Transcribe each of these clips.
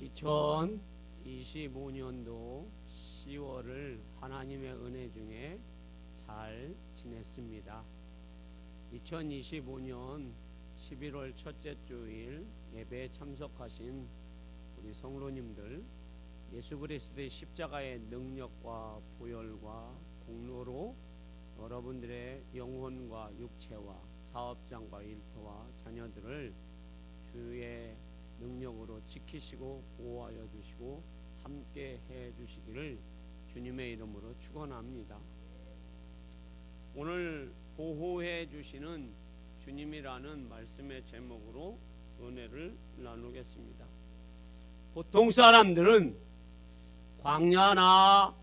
2025년도 10월을 하나님의 은혜 중에 잘 지냈습니다. 2025년 11월 첫째 주일 예배에 참석하신 우리 성도님들, 예수 그리스도의 십자가의 능력과 보혈과 공로로 여러분들의 영혼과 육체와 사업장과 일터와 자녀들을 주의 능력으로 지키시고 보호하여 주시고 함께 해 주시기를 주님의 이름으로 축원합니다. 오늘 보호해 주시는 주님이라는 말씀의 제목으로 은혜를 나누겠습니다. 보통 사람들은 광야나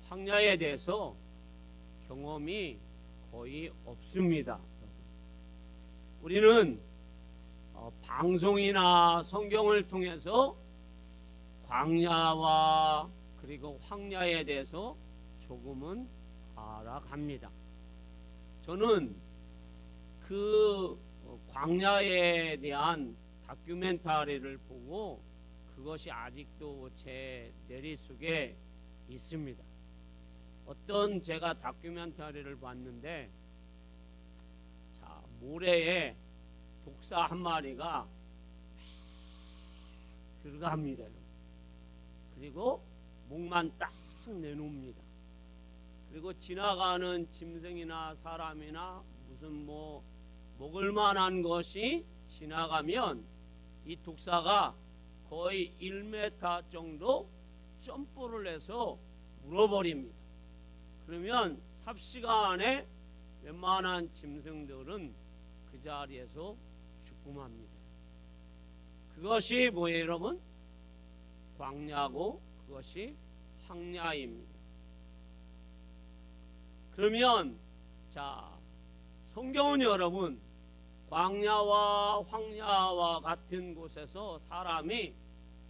황야에 대해서 경험이 거의 없습니다. 우리는 방송이나 성경을 통해서 광야와 그리고 황야에 대해서 조금은 알아갑니다. 저는 그 광야에 대한 다큐멘터리를 보고 그것이 아직도 제 내리속에 있습니다. 어떤 제가 다큐멘터리를 봤는데, 모래에 독사 한 마리가 들어갑니다. 그리고 목만 딱 내놓습니다. 그리고 지나가는 짐승이나 사람이나 무슨 먹을 만한 것이 지나가면 이 독사가 거의 1m 정도 점프를 해서 물어버립니다. 그러면 삽시간에 웬만한 짐승들은 그 자리에서 죽고 맙니다. 그것이 뭐예요, 여러분? 광야고 그것이 황야입니다. 그러면 성경은 여러분 광야와 황야와 같은 곳에서 사람이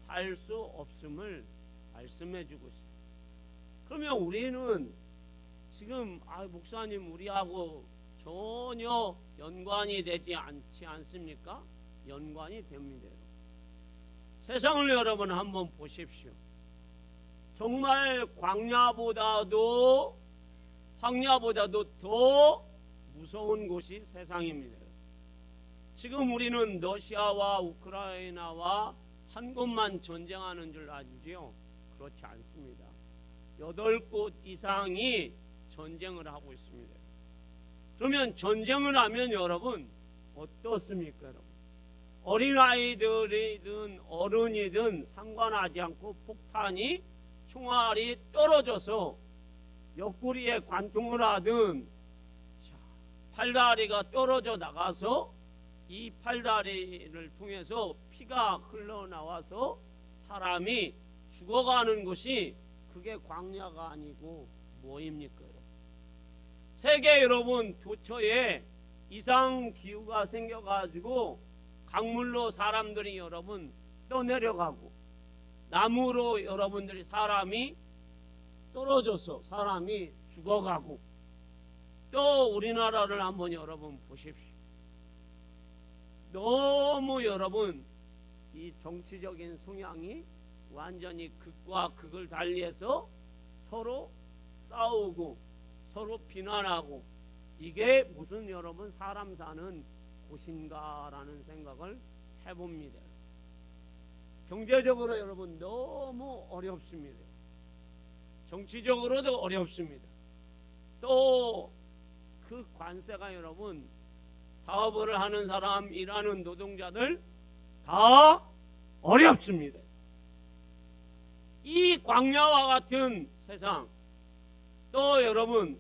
살 수 없음을 말씀해 주고 있습니다. 그러면 우리는 지금 목사님 우리하고 전혀 연관이 되지 않지 않습니까? 연관이 됩니다. 세상을 여러분 한번 보십시오. 정말 광야보다도 황야보다도 더 무서운 곳이 세상입니다. 지금 우리는 러시아와 우크라이나와 한 곳만 전쟁하는 줄 아시죠? 그렇지 않습니다. 8곳 이상이 전쟁을 하고 있습니다. 그러면 전쟁을 하면 여러분 어떻습니까? 여러분? 어린아이들이든 어른이든 상관하지 않고 폭탄이 총알이 떨어져서 옆구리에 관통을 하든 팔다리가 떨어져 나가서 이 팔다리를 통해서 피가 흘러나와서 사람이 죽어가는 것이 그게 광야가 아니고 뭐입니까? 세계 여러분 도처에 이상 기후가 생겨가지고 강물로 사람들이 여러분 떠내려가고 나무로 여러분들이 사람이 떨어져서 사람이 죽어가고, 또 우리나라를 한번 여러분 보십시오. 너무 여러분 이 정치적인 성향이 완전히 극과 극을 달리해서 서로 싸우고 서로 비난하고, 이게 무슨 여러분 사람 사는 곳인가라는 생각을 해봅니다. 경제적으로 여러분 너무 어렵습니다. 정치적으로도 어렵습니다. 또 그 관세가 여러분 사업을 하는 사람, 일하는 노동자들 다 어렵습니다. 이 광야와 같은 세상, 또 여러분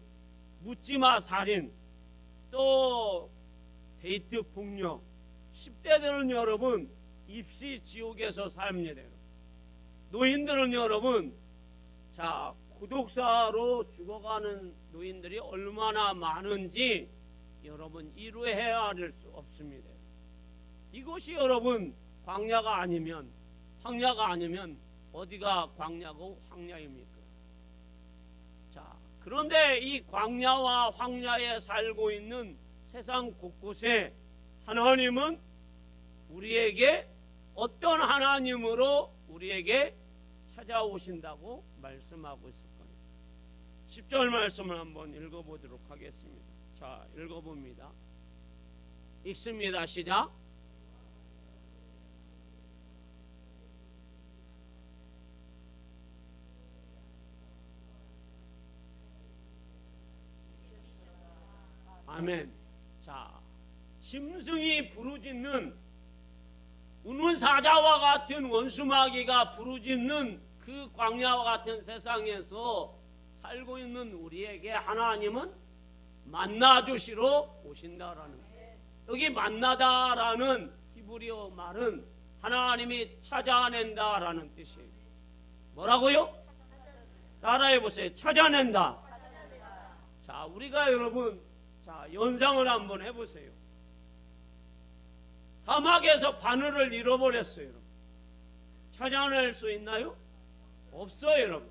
묻지마 살인, 또 데이트 폭력, 10대들은 여러분 입시 지옥에서 삽니다. 노인들은 여러분 고독사로 죽어가는 노인들이 얼마나 많은지 여러분 이루 헤아릴 수 없습니다. 이것이 여러분 광야가 아니면, 황야가 아니면 어디가 광야고 황야입니까? 그런데 이 광야와 황야에 살고 있는 세상 곳곳에 하나님은 우리에게 어떤 하나님으로 우리에게 찾아오신다고 말씀하고 있을 겁니다. 10절 말씀을 한번 읽어보도록 하겠습니다. 자, 읽어봅니다. 읽습니다. 시작. 아멘. 자, 짐승이 부르짖는, 우는 사자와 같은 원수마귀가 부르짖는 그 광야와 같은 세상에서 살고 있는 우리에게 하나님은 만나 주시러 오신다라는 거예요. 여기 만나다라는 히브리어 말은 하나님이 찾아낸다라는 뜻이에요. 뭐라고요? 따라해 보세요. 찾아낸다. 자, 우리가 여러분, 자, 연상을 한번 해보세요. 사막에서 바늘을 잃어버렸어요. 여러분. 찾아낼 수 있나요? 없어요, 여러분.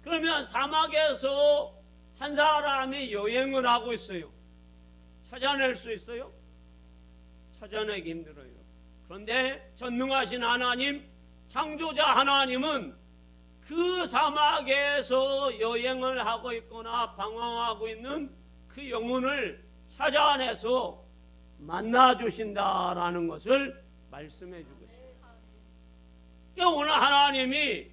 그러면 사막에서 한 사람이 여행을 하고 있어요. 찾아낼 수 있어요? 찾아내기 힘들어요. 그런데 전능하신 하나님, 창조자 하나님은 그 사막에서 여행을 하고 있거나 방황하고 있는 그 영혼을 찾아내서 만나주신다라는 것을 말씀해주고 있어요. 그러니까 오늘 하나님이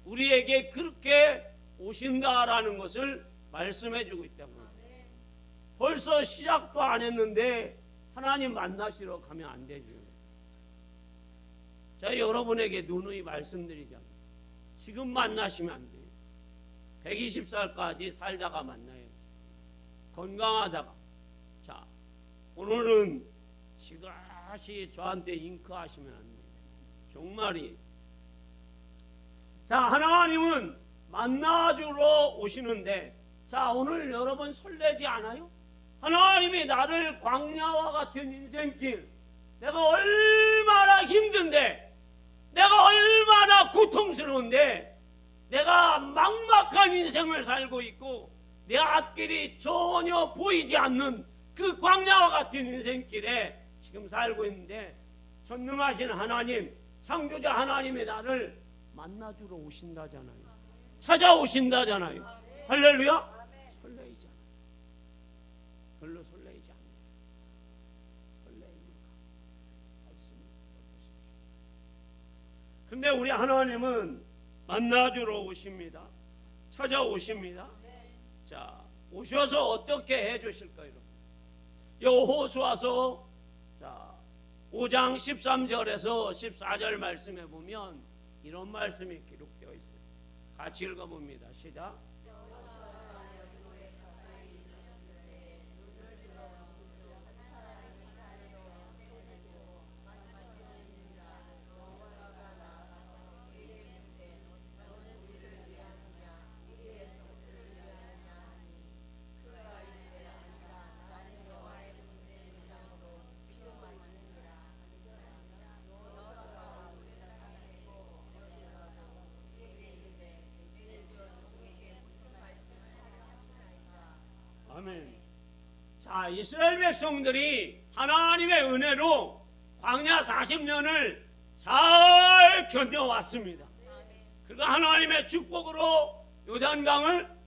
우리에게 그렇게 오신다라는 것을 말씀해주고 있다는 거예요. 벌써 시작도 안 했는데 하나님 만나시러 가면 안 되죠. 제가 여러분에게 누누이 말씀드리잖아요. 지금 만나시면 안 돼요. 120살까지 살다가 만나요. 건강하다가. 자, 오늘은 지그시 저한테 잉크하시면 안 돼요. 정말이. 자, 하나님은 만나주러 오시는데, 자, 오늘 여러분 설레지 않아요? 하나님이 나를 광야와 같은 인생길, 내가 얼마나 힘든데, 내가 얼마나 고통스러운데, 내가 막막한 인생을 살고 있고 내 앞길이 전혀 보이지 않는 그 광야와 같은 인생길에 지금 살고 있는데, 전능하신 하나님, 창조자 하나님이 나를 만나주러 오신다잖아요. 찾아오신다잖아요. 할렐루야. 설레이지 않아요. 별로 설레이지 않아요. 설레입니까? 근데 우리 하나님은 만나주러 오십니다. 찾아오십니다. 자, 오셔서 어떻게 해주실까요? 여호수아서 5장 13절에서 14절 말씀에 보면 이런 말씀이 기록되어 있어요. 같이 읽어봅니다. 시작. 아멘. 자, 이스라엘 백성들이 하나님의 은혜로 광야 40년을 잘 견뎌왔습니다. 그리고 하나님의 축복으로 요단강을 건넜어요.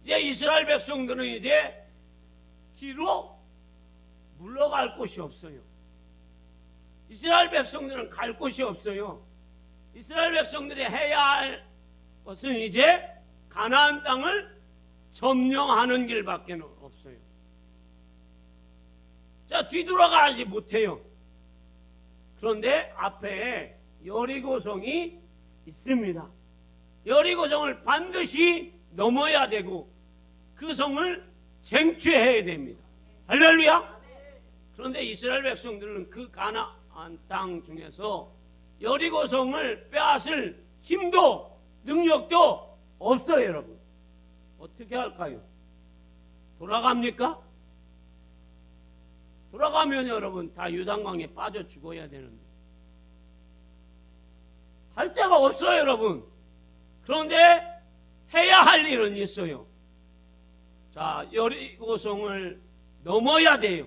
이제 이스라엘 백성들은 이제 뒤로 물러갈 곳이 없어요. 이스라엘 백성들은 갈 곳이 없어요. 이스라엘 백성들이 해야 할 것은 이제 가나안 땅을 점령하는 길밖에 없어요. 자, 뒤돌아가지 못해요. 그런데 앞에 여리고성이 있습니다. 여리고성을 반드시 넘어야 되고 그 성을 쟁취해야 됩니다. 할렐루야. 그런데 이스라엘 백성들은 그 가나안 땅 중에서 여리고성을 빼앗을 힘도 능력도 없어요. 여러분, 어떻게 할까요? 돌아갑니까? 돌아가면 여러분 다 요단강에 빠져 죽어야 되는데 할 데가 없어요. 여러분, 그런데 해야 할 일은 있어요. 자, 여리고성을 넘어야 돼요.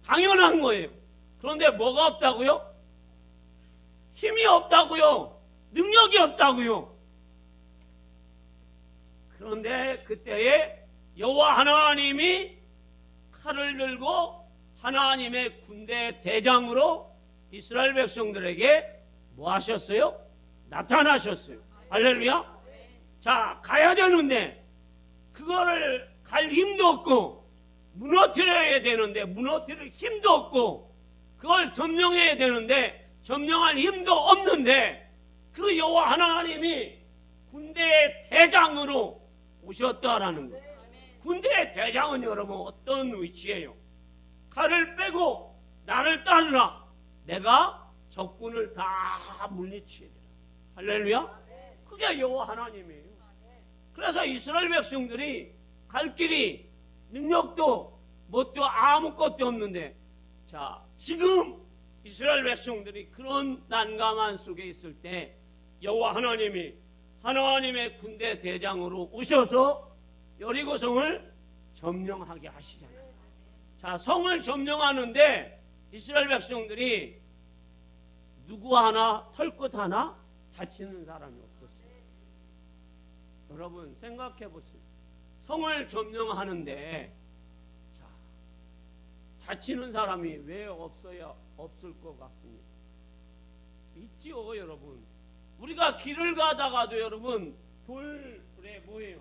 당연한 거예요. 그런데 뭐가 없다고요? 힘이 없다고요. 능력이 없다고요. 그런데 그때에 여호와 하나님이 칼을 들고 하나님의 군대 대장으로 이스라엘 백성들에게 뭐 하셨어요? 나타나셨어요. 할렐루야. 자, 가야 되는데 그거를 갈 힘도 없고 무너뜨려야 되는데 무너뜨릴 힘도 없고 그걸 점령해야 되는데 점령할 힘도 없는데 그 여호와 하나님이 군대의 대장으로 오셨다라는 거예요. 군대의 대장은 여러분 어떤 위치예요? 칼을 빼고 나를 따르라. 내가 적군을 다 물리치리라. 할렐루야. 그게 여호와 하나님이에요. 그래서 이스라엘 백성들이 갈 길이 능력도 뭣도 아무것도 없는데, 자, 지금 이스라엘 백성들이 그런 난감한 속에 있을 때 여호와 하나님이 하나님의 군대 대장으로 오셔서 여리고성을 점령하게 하시잖아요. 자, 성을 점령하는데 이스라엘 백성들이 누구 하나 털끝 하나 다치는 사람이 없었어요. 여러분 생각해 보세요. 성을 점령하는데 자, 다치는 사람이 왜 없을 것 같습니까? 있지요, 여러분. 우리가 길을 가다가도 여러분 돌에 뭐예요?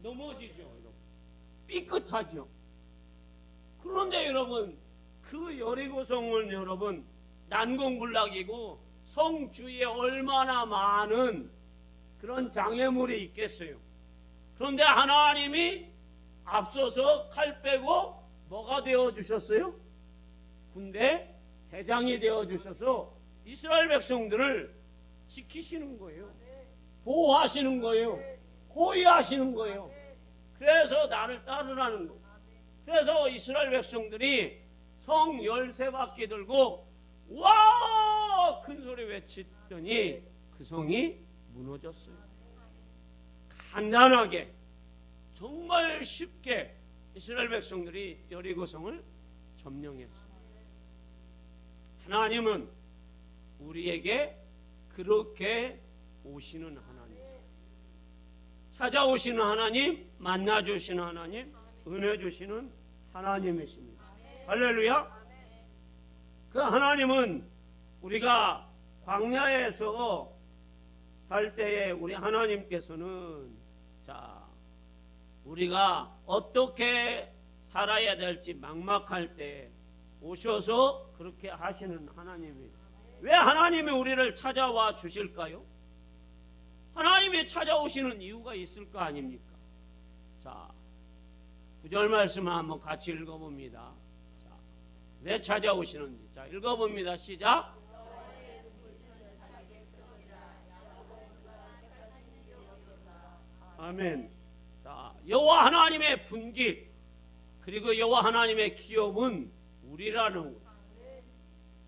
넘어지죠, 여러분. 삐끗하죠. 그런데 여러분 그 여리고성은 여러분 난공불락이고 성 주위에 얼마나 많은 그런 장애물이 있겠어요. 그런데 하나님이 앞서서 칼 빼고 뭐가 되어주셨어요? 군대 대장이 되어주셔서 이스라엘 백성들을 지키시는 거예요. 보호하시는 거예요. 호위하시는 거예요. 그래서 나를 따르라는 거예요. 그래서 이스라엘 백성들이 성 13바퀴 들고 와! 큰 소리 외치더니 그 성이 무너졌어요. 간단하게 정말 쉽게 이스라엘 백성들이 여리고성을 점령했어요. 하나님은 우리에게 그렇게 오시는 하나님, 찾아오시는 하나님, 만나주시는 하나님, 은혜 주시는 하나님이십니다. 할렐루야. 그 하나님은 우리가 광야에서 살 때에 우리 하나님께서는 자, 우리가 어떻게 살아야 될지 막막할 때 오셔서 그렇게 하시는 하나님이에요. 왜 하나님이 우리를 찾아와 주실까요? 하나님이 찾아오시는 이유가 있을 거 아닙니까? 자, 9절 말씀을 한번 같이 읽어봅니다. 자, 왜 찾아오시는지. 자, 읽어봅니다. 시작. 아멘. 자, 여호와 하나님의 분깃 그리고 여호와 하나님의 기업은 우리라는 것.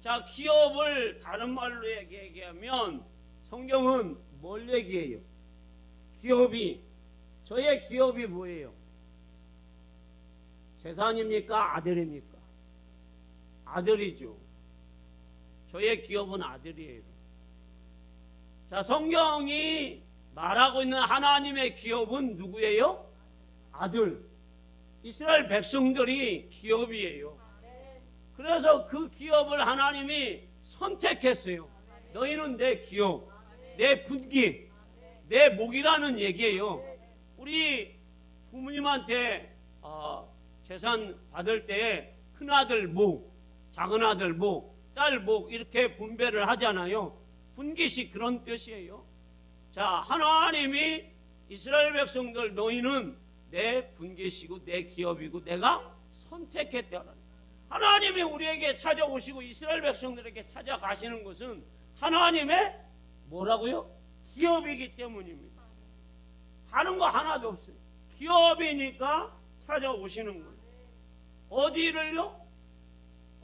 자, 기업을 다른 말로 얘기하면 성경은 뭘 얘기해요? 기업이, 저의 기업이 뭐예요? 재산입니까? 아들입니까? 아들이죠. 저의 기업은 아들이에요. 자, 성경이 말하고 있는 하나님의 기업은 누구예요? 아들. 이스라엘 백성들이 기업이에요. 그래서 그 기업을 하나님이 선택했어요. 너희는 내 기업, 내 분기, 내 목이라는 얘기예요. 우리 부모님한테 재산 받을 때 큰아들 목, 작은아들 목, 딸 목 이렇게 분배를 하잖아요. 분기식 그런 뜻이에요. 자, 하나님이 이스라엘 백성들 너희는 내 분기시고 내 기업이고 내가 선택했다. 하나님이 우리에게 찾아오시고 이스라엘 백성들에게 찾아가시는 것은 하나님의 뭐라고요? 기업이기 때문입니다. 다른 거 하나도 없어요. 기업이니까 찾아오시는 거예요. 어디를요?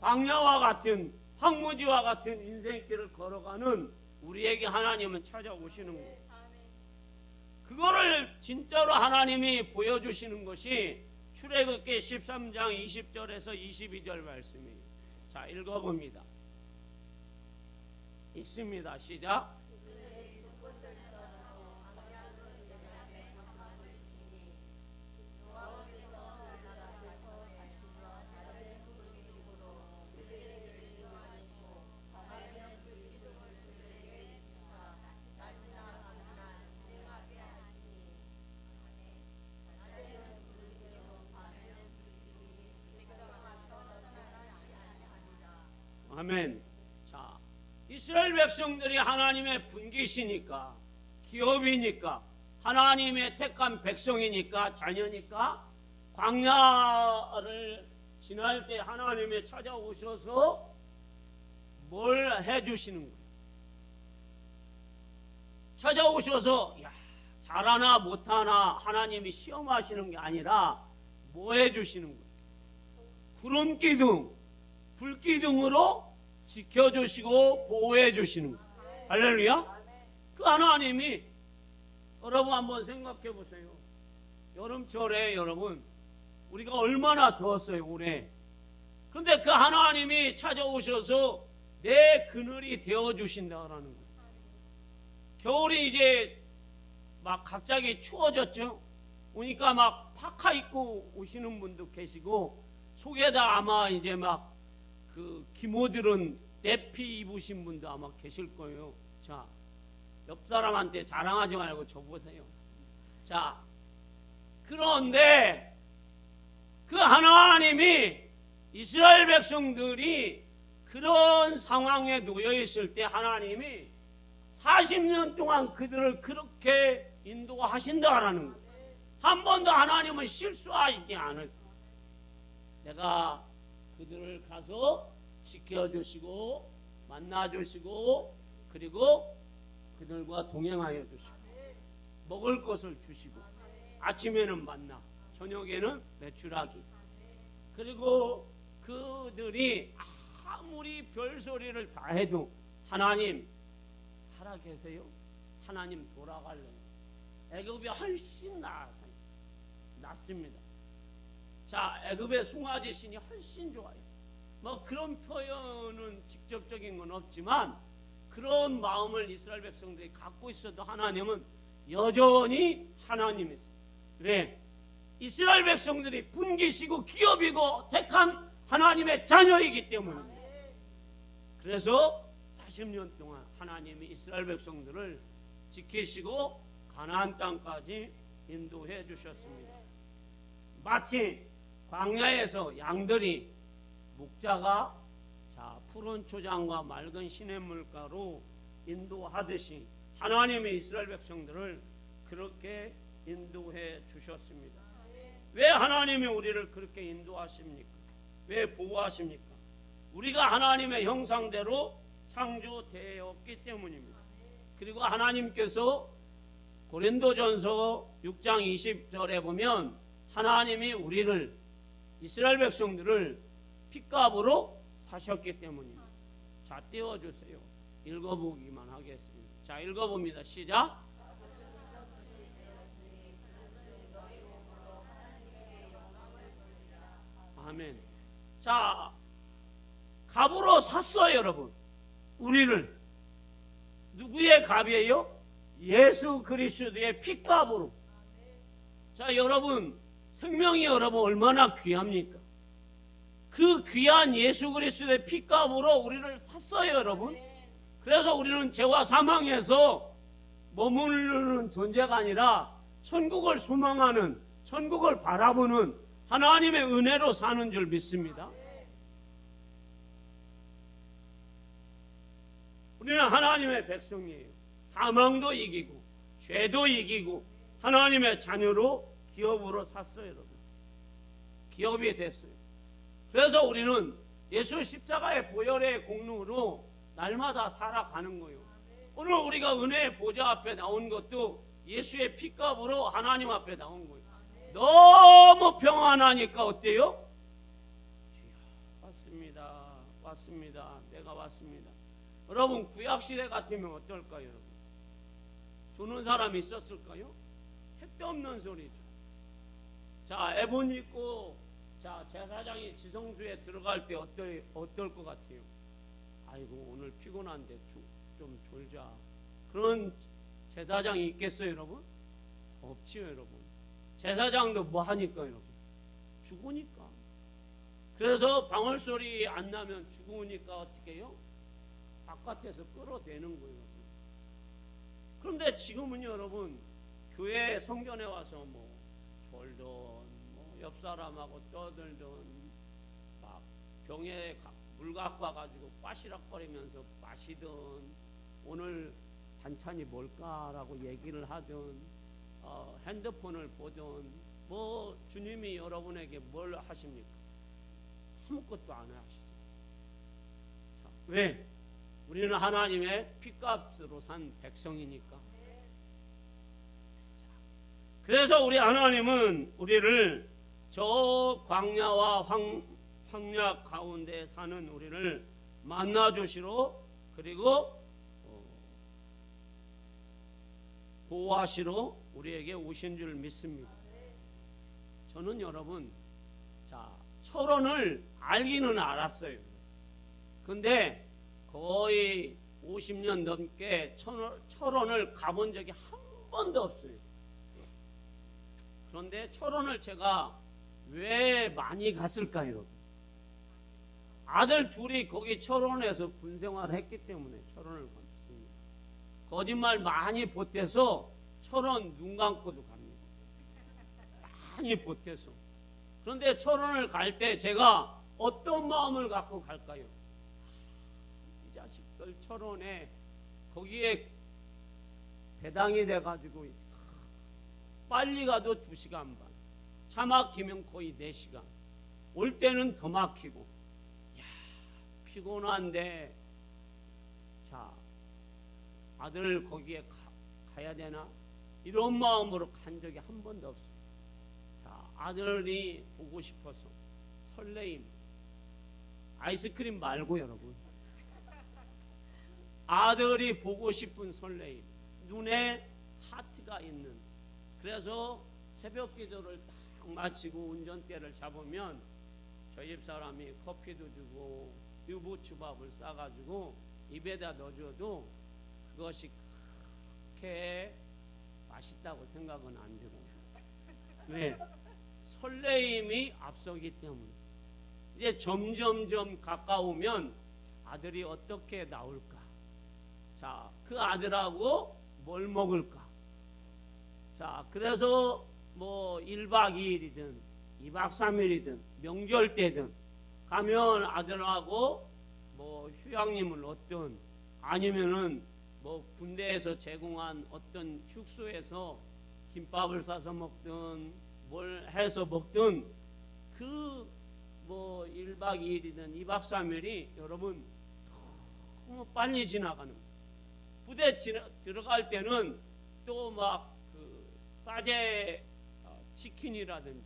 광야와 같은 황무지와 같은 인생길을 걸어가는 우리에게 하나님은 찾아오시는 거예요. 그거를 진짜로 하나님이 보여주시는 것이 출애굽기 13장 20절에서 22절 말씀이에요. 자, 읽어봅니다. 읽습니다. 시작. 아멘. 자, 이스라엘 백성들이 하나님의 분기시니까, 기업이니까, 하나님의 택한 백성이니까, 자녀니까 광야를 지날 때 하나님이 찾아오셔서 뭘 해주시는 거예요? 찾아오셔서 야, 잘하나 못하나 하나님이 시험하시는 게 아니라 뭐 해주시는 거예요? 구름 기둥, 불 기둥으로 지켜주시고 보호해 주시는 거예요. 할렐루야. 그 하나님이, 여러분 한번 생각해 보세요. 여름철에 여러분 우리가 얼마나 더웠어요 올해. 근데 그 하나님이 찾아오셔서 내 그늘이 되어 주신다라는 거예요. 겨울이 이제 막 갑자기 추워졌죠. 오니까 막 파카 입고 오시는 분도 계시고, 속에다 아마 이제 막 그 기모들은 내피 입으신 분도 아마 계실 거예요. 자, 옆 사람한테 자랑하지 말고 저 보세요. 자, 그런데 그 하나님이 이스라엘 백성들이 그런 상황에 놓여 있을 때 하나님이 40년 동안 그들을 그렇게 인도하신다라는 거예요. 한 번도 하나님은 실수하지 않았어요. 내가 그들을 가서 지켜주시고 만나주시고 그리고 그들과 동행하여 주시고 먹을 것을 주시고, 아침에는 만나, 저녁에는 메추라기. 그리고 그들이 아무리 별소리를 다 해도 하나님 살아계세요? 하나님 돌아갈래요? 애굽이 훨씬 낫습니다. 자, 애굽의 송아지 신이 훨씬 좋아요. 뭐 그런 표현은 직접적인 건 없지만 그런 마음을 이스라엘 백성들이 갖고 있어도 하나님은 여전히 하나님이세요. 왜? 이스라엘 백성들이 분기시고 기업이고 택한 하나님의 자녀이기 때문입니다. 그래서 40년 동안 하나님이 이스라엘 백성들을 지키시고 가나안 땅까지 인도해 주셨습니다. 마치 광야에서 양들이 목자가 푸른 초장과 맑은 시냇물가로 인도하듯이 하나님의 이스라엘 백성들을 그렇게 인도해 주셨습니다. 왜 하나님이 우리를 그렇게 인도하십니까? 왜 보호하십니까? 우리가 하나님의 형상대로 창조되었기 때문입니다. 그리고 하나님께서 고린도전서 6장 20절에 보면 하나님이 우리를, 이스라엘 백성들을 핏값으로 사셨기 때문입니다. 자, 띄워주세요. 읽어보기만 하겠습니다. 자, 읽어봅니다. 시작. 아멘. 자, 값으로 샀어요, 여러분. 우리를. 누구의 값이에요? 예수 그리스도의 핏값으로. 자, 여러분, 생명이 여러분 얼마나 귀합니까? 그 귀한 예수 그리스도의 핏값으로 우리를 샀어요, 여러분. 그래서 우리는 죄와 사망에서 머무르는 존재가 아니라 천국을 소망하는, 천국을 바라보는 하나님의 은혜로 사는 줄 믿습니다. 우리는 하나님의 백성이에요. 사망도 이기고 죄도 이기고 하나님의 자녀로 기업으로 샀어요, 여러분. 기업이 됐어요. 그래서 우리는 예수 십자가의 보혈의 공로로 날마다 살아가는 거예요. 오늘 우리가 은혜의 보좌 앞에 나온 것도 예수의 핏값으로 하나님 앞에 나온 거예요. 너무 평안하니까 어때요? 왔습니다. 왔습니다. 내가 왔습니다. 여러분, 구약시대 같으면 어떨까요? 여러분? 주는 사람이 있었을까요? 택도 없는 소리죠. 자, 에본 입고 자, 제사장이 지성소에 들어갈 때 어떨 것 같아요? 아이고, 오늘 피곤한데 좀 졸자. 그런 제사장이 있겠어요, 여러분? 없지요, 여러분. 제사장도 뭐 하니까, 여러분? 죽으니까. 그래서 방울소리 안 나면 죽으니까 어떻게 해요? 바깥에서 끌어대는 거예요. 그런데 지금은 여러분, 교회 성전에 와서 뭐 졸던, 뭐 옆 사람하고 떠들던, 막 병에 물 갖고 와가지고 빠시락거리면서 마시던, 오늘 반찬이 뭘까라고 얘기를 하던, 핸드폰을 보던, 뭐 주님이 여러분에게 뭘 하십니까? 아무것도 안 하시죠. 자, 왜? 우리는 하나님의 핏값으로 산 백성이니까. 그래서 우리 하나님은 우리를 저 광야와 황야 가운데 사는 우리를 만나주시러, 그리고 보호하시러 우리에게 오신 줄 믿습니다. 저는 여러분, 자, 철원을 알기는 알았어요. 근데 거의 50년 넘게 철원을 가본 적이 한 번도 없어요. 그런데 철원을 제가 왜 많이 갔을까요, 여러분? 아들 둘이 거기 철원에서 군 생활을 했기 때문에 철원을 갔습니다. 거짓말 많이 보태서 철원 눈 감고도 갑니다. 많이 보태서. 그런데 철원을 갈 때 제가 어떤 마음을 갖고 갈까요? 이 자식들 철원에 거기에 배당이 돼가지고 빨리 가도 2시간 반, 차 막히면 거의 4시간, 올 때는 더 막히고, 야, 피곤한데, 자, 아들 거기에 가야 되나? 이런 마음으로 간 적이 한 번도 없어요. 자, 아들이 보고 싶어서 설레임, 아이스크림 말고 여러분, 아들이 보고 싶은 설레임, 눈에 하트가 있는. 그래서 새벽 기도를 딱 마치고 운전대를 잡으면 저희 집 사람이 커피도 주고 유부초밥을 싸가지고 입에다 넣어줘도 그것이 그렇게 맛있다고 생각은 안 들어요. 왜? 설레임이 앞서기 때문에. 이제 점점점 가까우면 아들이 어떻게 나올까? 자, 그 아들하고 뭘 먹을까? 자, 그래서 뭐 1박 2일이든 2박 3일이든 명절 때든 가면 아들하고 뭐 휴양림을 얻든 아니면은 뭐 군대에서 제공한 어떤 휴게소에서 김밥을 싸서 먹든 뭘 해서 먹든 그 뭐 1박 2일이든 2박 3일이 여러분 너무 빨리 지나가는 거예요. 부대 들어갈 때는 또 막 싸제 치킨이라든지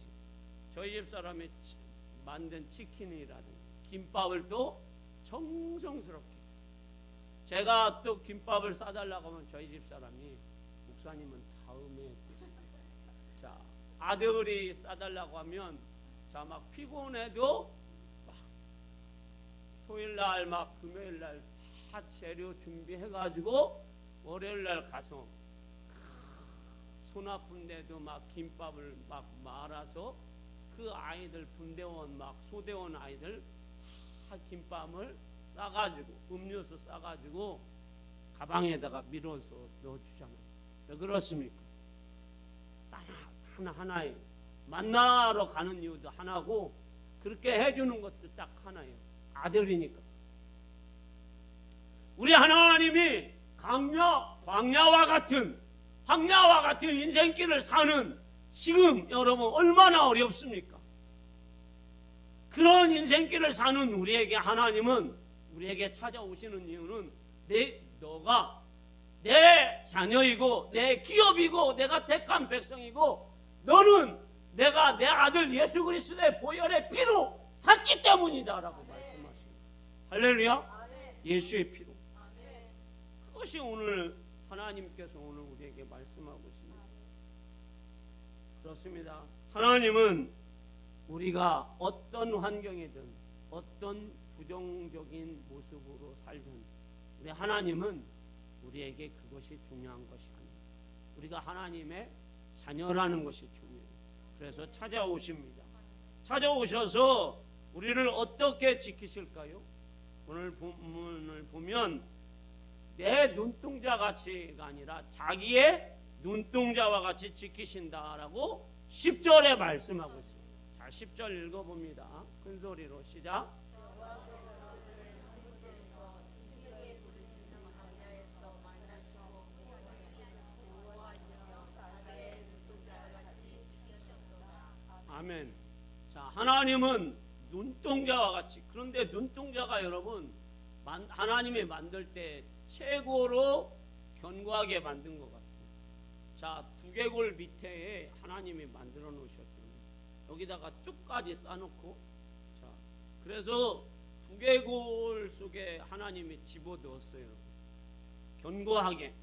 저희 집 사람이 만든 치킨이라든지 김밥을 또 정성스럽게, 제가 또 김밥을 싸달라고 하면 저희 집 사람이, 목사님은 다음에, 자, 아들이 싸달라고 하면, 자, 막 피곤해도 막 토요일날 막 금요일날 다 재료 준비해가지고 월요일날 가서 손 아픈데도 막 김밥을 막 말아서 그 아이들, 분대원 막 소대원 아이들 다 김밥을 싸가지고 음료수 싸가지고 가방에다가 밀어서 넣어주잖아요. 왜 그렇습니까? 하나하나예요. 만나러 가는 이유도 하나고 그렇게 해주는 것도 딱 하나예요. 아들이니까. 우리 하나님이 광야와 같은 인생길을 사는 지금 여러분 얼마나 어렵습니까? 그런 인생길을 사는 우리에게 하나님은, 우리에게 찾아오시는 이유는 너가 내 자녀이고 내 기업이고 내가 택한 백성이고 너는 내가 내 아들 예수 그리스도의 보혈의 피로 샀기 때문이다라고 말씀하십니다. 할렐루야. 예수의 피로. 그것이 오늘 하나님께서 오늘 우리에게 말씀하고 있습니다. 그렇습니다. 하나님은 우리가 어떤 환경이든 어떤 부정적인 모습으로 살든 우리 하나님은 우리에게 그것이 중요한 것이 아닙니다. 우리가 하나님의 자녀라는 것이 중요해요. 그래서 찾아오십니다. 찾아오셔서 우리를 어떻게 지키실까요? 오늘 본문을 보면 내 눈동자 같이가 아니라 자기의 눈동자와 같이 지키신다라고 10절에 말씀하고 있어요. 자, 10절 읽어봅니다. 큰 소리로 시작. 아멘. 자, 하나님은 눈동자와 같이. 그런데 눈동자가 여러분 하나님이 만들 때 최고로 견고하게 만든 것 같아요. 자, 두개골 밑에 하나님이 만들어 놓으셨죠. 여기다가 뚝까지 싸놓고, 자, 그래서 두개골 속에 하나님이 집어넣었어요. 견고하게.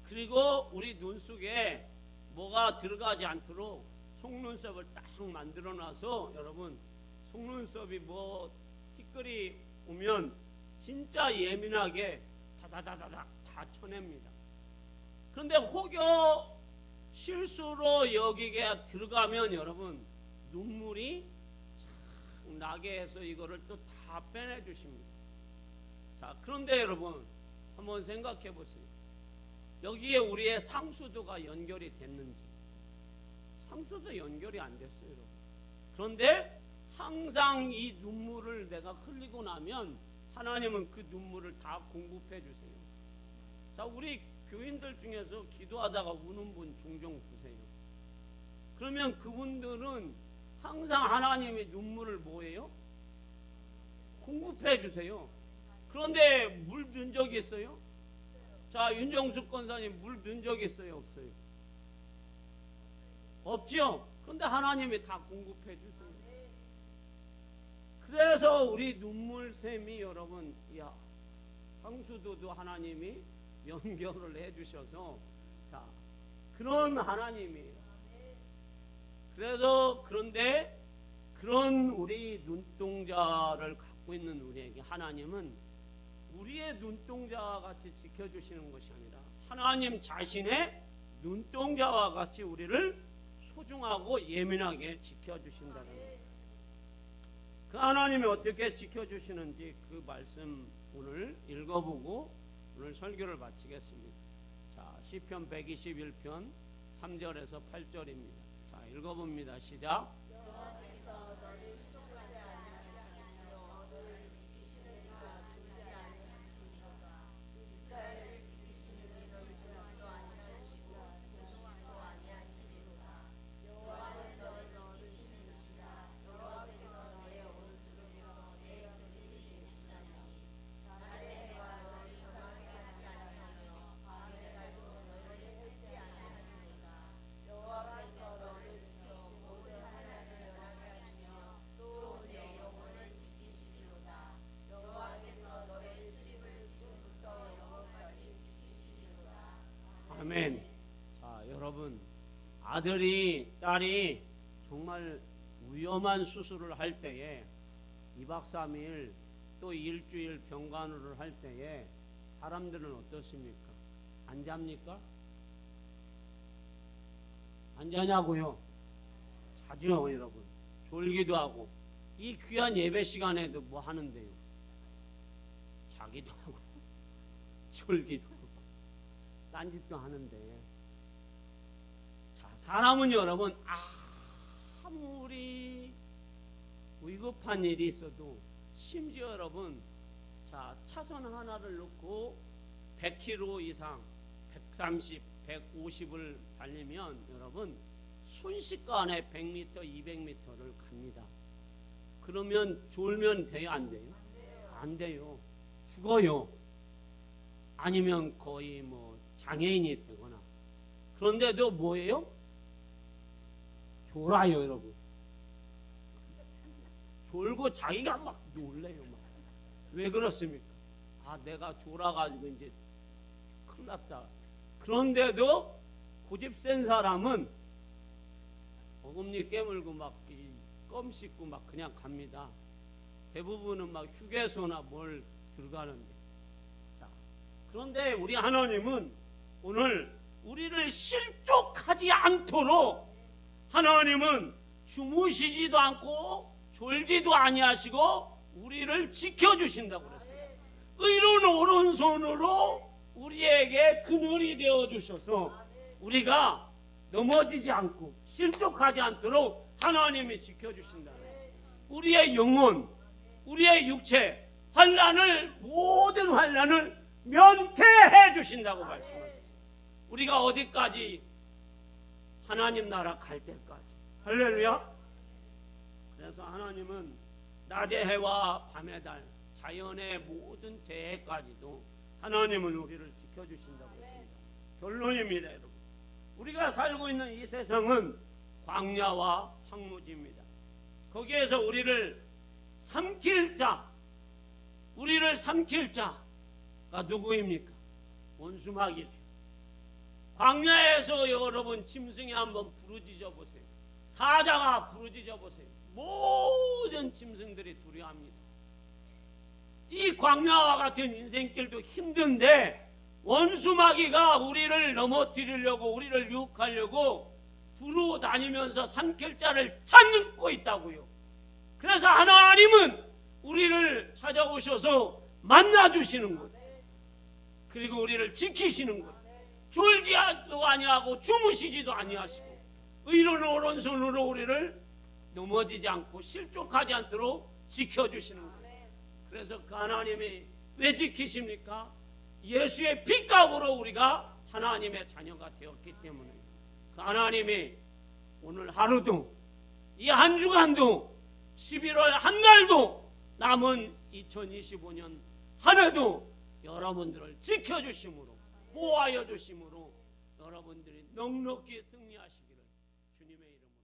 그리고 우리 눈 속에 뭐가 들어가지 않도록 속눈썹을 딱 만들어 놔서 여러분 속눈썹이 뭐 티끌이 오면 진짜 예민하게 다다다다닥 다 쳐냅니다. 그런데 혹여 실수로 여기에 들어가면 여러분 눈물이 착 나게 해서 이거를 또 다 빼내 주십니다. 자, 그런데 여러분 한번 생각해 보세요. 여기에 우리의 상수도가 연결이 됐는지. 상수도 연결이 안 됐어요, 여러분. 그런데 항상 이 눈물을 내가 흘리고 나면 하나님은 그 눈물을 다 공급해 주세요. 자, 우리 교인들 중에서 기도하다가 우는 분 종종 보세요. 그러면 그분들은 항상 하나님의 눈물을 뭐예요? 공급해 주세요. 그런데 물 넣은 적이 있어요? 자, 윤정숙 권사님 물 넣은 적이 있어요? 없어요? 없죠? 그런데 하나님이 다 공급해 주세요. 그래서 우리 눈물샘이 여러분, 야, 상수도도 하나님이 연결을 해 주셔서, 자, 그런 하나님이에요. 그래서 그런데 그런 우리 눈동자를 갖고 있는 우리에게 하나님은 우리의 눈동자와 같이 지켜주시는 것이 아니라 하나님 자신의 눈동자와 같이 우리를 소중하고 예민하게 지켜주신다는 거예요. 그 하나님이 어떻게 지켜주시는지 그 말씀 오늘 읽어보고 오늘 설교를 마치겠습니다. 자, 시편 121편 3절에서 8절입니다. 자, 읽어봅니다. 시작. 아멘. 자, 여러분, 아들이 딸이 정말 위험한 수술을 할 때에 2박 3일 또 일주일 병간호를 할 때에 사람들은 어떻습니까? 안 잡니까? 안 자냐고요? 자죠, 여러분. 졸기도 하고. 이 귀한 예배 시간에도 뭐 하는데요? 자기도 하고 졸기도 하고 딴짓도 하는데, 자, 사람은 여러분 아무리 위급한 일이 있어도, 심지어 여러분, 자, 차선 하나를 놓고 100km 이상 130, 150을 달리면 여러분 순식간에 100m, 200m를 갑니다. 그러면 졸면 돼요, 안 돼요? 안 돼요. 죽어요. 아니면 거의 뭐 장애인이 되거나. 그런데도 뭐예요? 졸아요, 여러분. 졸고 자기가 막 놀래요. 막. 왜 그렇습니까? 아, 내가 졸아가지고 이제 큰일 났다. 그런데도 고집 센 사람은 어금니 깨물고 막 껌 씹고 막 그냥 갑니다. 대부분은 막 휴게소나 뭘 들어가는데. 자, 그런데 우리 하나님은 오늘 우리를 실족하지 않도록 하나님은 주무시지도 않고 졸지도 아니하시고 우리를 지켜주신다고 그랬어요. 의로운 오른손으로 우리에게 그늘이 되어주셔서 우리가 넘어지지 않고 실족하지 않도록 하나님이 지켜주신다. 우리의 영혼, 우리의 육체, 모든 환난을 면케해 주신다고 말씀하셨어요. 우리가 어디까지? 하나님 나라 갈 때까지. 할렐루야. 그래서 하나님은 낮의 해와 밤의 달, 자연의 모든 재해까지도 하나님은 우리를 지켜주신다고 했습니다. 결론입니다, 여러분. 우리가 살고 있는 이 세상은 광야와 황무지입니다. 거기에서 우리를 삼킬 자가 누구입니까? 원수마귀죠. 광야에서 여러분 짐승이 한번 부르짖어 보세요. 사자가 부르짖어 보세요. 모든 짐승들이 두려워합니다. 이 광야와 같은 인생길도 힘든데 원수마귀가 우리를 넘어뜨리려고, 우리를 유혹하려고 두루 다니면서 삼킬 자를 찾고 있다고요. 그래서 하나님은 우리를 찾아오셔서 만나주시는 것, 그리고 우리를 지키시는 것, 졸지도 아니하고 주무시지도 아니하시고 의로운 오른손으로 우리를 넘어지지 않고 실족하지 않도록 지켜주시는 것. 그래서 그 하나님이 왜 지키십니까? 예수의 피값으로 우리가 하나님의 자녀가 되었기 때문에 그 하나님이 오늘 하루도, 이 한 주간도, 11월 한 달도, 남은 2025년 한 해도 여러분들을 지켜주심으로, 보호하여 주심으로 여러분들이 넉넉히 승리하시기를 주님의 이름으로